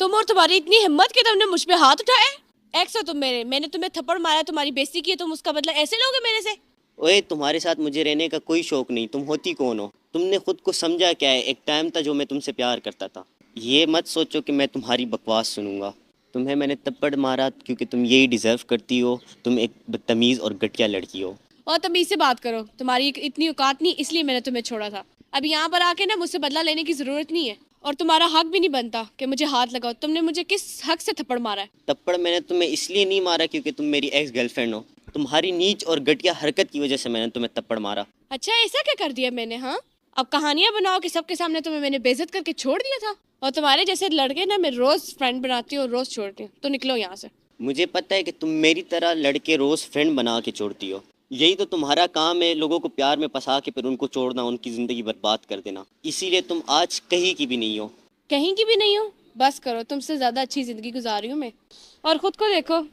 तुम और तुम्हारी इतनी हिम्मत कि तुमने मुझ पे हाथ उठाए। एक्स हो तुम मेरे, मैंने तुम्हें थप्पड़ मारा, तुम्हारी बेइज्जती की, तुम उसका बदला ऐसे लोगे मेरे से? ओए, तुम्हारे साथ मुझे रहने का कोई शौक नहीं। तुम होती कौन हो? तुमने खुद को समझा क्या है? एक टाइम था जो मैं तुमसे प्यार करता था। ये मत सोचो कि मैं तुम्हारी बकवास सुनूंगा। तुम्हें मैंने तप्पड़ मारा क्योंकि तुम यही डिजर्व करती हो। तुम एक बदतमीज़ और घटिया लड़की हो। और तमीज से बात करो, तुम्हारी इतनी औकात नहीं, इसलिए मैंने तुम्हें छोड़ा था। अब यहाँ पर आके ना मुझसे बदला लेने की जरूरत नहीं है, और तुम्हारा हक भी नहीं बनता कि मुझे हाथ लगाओ। तुमने मुझे किस हक से थप्पड़ मारा है? तप्पड़ मैंने तुम्हें इसलिए नहीं मारा क्योंकि तुम मेरी एक्स गर्लफ्रेंड हो। तुम्हारी नीच और घटिया हरकत की वजह से मैंने तुम्हें तप्पड़ मारा। अच्छा, ऐसा क्या कर दिया मैंने? हाँ, अब कहानियां बनाओ कि सबके सामने तुम्हें मैंने बेइज्जत करके छोड़ दिया था। और तुम्हारे जैसे लड़के ना मैं रोज फ्रेंड बनाती हूँ और रोज छोड़ती हूँ, तो निकलो यहाँ से। मुझे पता है कि तुम मेरी तरह लड़के रोज़ फ्रेंड बना के छोड़ती हो। यही तो तुम्हारा काम है, लोगों को प्यार में फंसा के फिर उनको छोड़ना, उनकी ज़िंदगी बर्बाद कर देना। इसीलिए तुम आज कहीं की भी नहीं हो। कहीं की भी नहीं हूँ? बस करो, तुमसे ज्यादा अच्छी जिंदगी गुजार रही हूँ मैं। और खुद को देखो,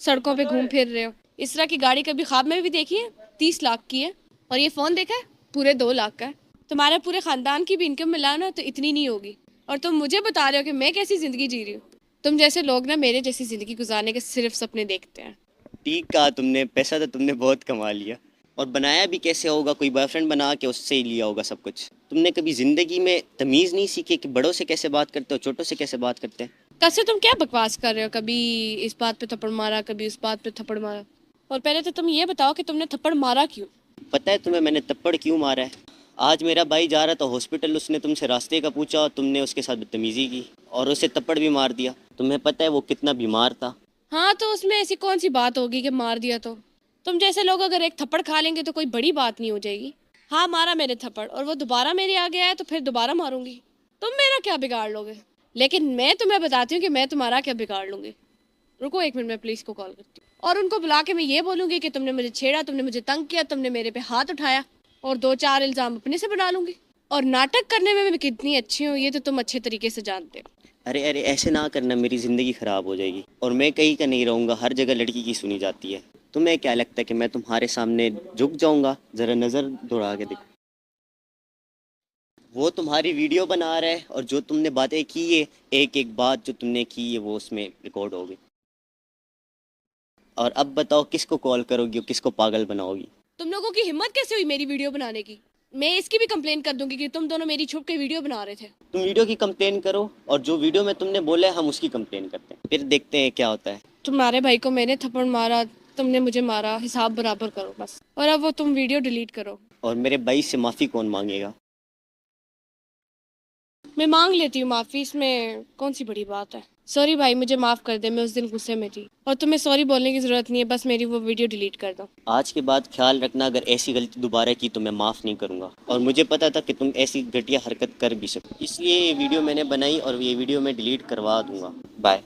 सड़कों पे घूम फिर रहे हो। इस तरह की गाड़ी कभी ख्वाब में भी देखी है? 30 लाख की है। और ये फोन देखा है? पूरे 2 लाख का है। तुम्हारे पूरे खानदान की भी इनकम मिलाओ ना तो इतनी नहीं होगी। और तुम मुझे बता रहे हो कि मैं कैसी जिंदगी जी रही हूँ? तुम जैसे लोग ना मेरे जैसी जिंदगी गुजारने के सिर्फ सपने देखते हैं। ठीक कहा तुमने, पैसा तो तुमने बहुत कमा लिया। और बनाया भी कैसे होगा? कोई बॉयफ्रेंड बना के उससे ही लिया होगा सब कुछ। तुमने कभी ज़िंदगी में तमीज़ नहीं सीखी कि बड़ों से कैसे बात करते हो, छोटों से कैसे बात करते हैं। तब से तुम क्या बकवास कर रहे हो? कभी इस बात पे थप्पड़ मारा, कभी उस बात पे थप्पड़ मारा। और पहले तो तुम ये बताओ कि तुमने थप्पड़ मारा क्यों? पता है तुम्हें मैंने तप्पड़ क्यों मारा है? आज मेरा भाई जा रहा था हॉस्पिटल, उसने तुमसे रास्ते का पूछा और तुमने उसके साथ बदतमीज़ी की और उसे तप्पड़ भी मार दिया। तुम्हें पता है वो कितना बीमार था। हाँ, तो उसमें ऐसी कौन सी बात होगी कि मार दिया तो? तुम जैसे लोग अगर एक थप्पड़ खा लेंगे तो कोई बड़ी बात नहीं हो जाएगी। हाँ, मारा मैंने थप्पड़, और वो दोबारा मेरे आ गया है तो फिर दोबारा मारूंगी। तुम मेरा क्या बिगाड़ लोगे? लेकिन मैं तुम्हें बताती हूँ कि मैं तुम्हारा क्या बिगाड़ लूंगी। रुको 1 मिनट, मैं पुलिस को कॉल करती हूँ और उनको बुला के मैं ये बोलूंगी कि तुमने मुझे छेड़ा, तुमने मुझे तंग किया, तुमने मेरे पे हाथ उठाया, और 2-4 इल्जाम अपने से बना लूंगी। और नाटक करने में मैं कितनी अच्छी हूँ ये तो तुम अच्छे तरीके से जानते हो। अरे अरे, ऐसे ना करना, मेरी ज़िंदगी ख़राब हो जाएगी और मैं कहीं का नहीं रहूँगा। हर जगह लड़की की सुनी जाती है। तुम्हें क्या लगता है कि मैं तुम्हारे सामने झुक जाऊँगा? ज़रा नज़र दौड़ा के देखो। वो तुम्हारी वीडियो बना रहा है और जो तुमने बातें की है, एक एक बात जो तुमने की है वो उसमें रिकॉर्ड होगी। और अब बताओ किसको कॉल करोगी और किसको पागल बनाओगी? तुम लोगों की हिम्मत कैसे हुई मेरी वीडियो बनाने की? मैं इसकी भी कंप्लेन कर दूंगी कि तुम दोनों मेरी छुप के वीडियो बना रहे थे। तुम वीडियो की कंप्लेन करो और जो वीडियो में तुमने बोला है हम उसकी कंप्लेन करते हैं, फिर देखते हैं क्या होता है। तुम्हारे भाई को मैंने थप्पड़ मारा, तुमने मुझे मारा, हिसाब बराबर करो बस। और अब वो तुम वीडियो डिलीट करो। और मेरे भाई से माफ़ी कौन मांगेगा? मैं मांग लेती हूँ माफी, इसमें कौन सी बड़ी बात है। सॉरी भाई, मुझे माफ कर दे, मैं उस दिन गुस्से में थी। और तुम्हें सॉरी बोलने की जरूरत नहीं है, बस मेरी वो वीडियो डिलीट कर दो। आज के बाद ख्याल रखना, अगर ऐसी गलती दोबारा की तो मैं माफ़ नहीं करूँगा। और मुझे पता था कि तुम ऐसी घटिया हरकत कर भी सकते, इसलिए ये वीडियो मैंने बनाई और ये वीडियो मैं डिलीट करवा दूँगा। बाय।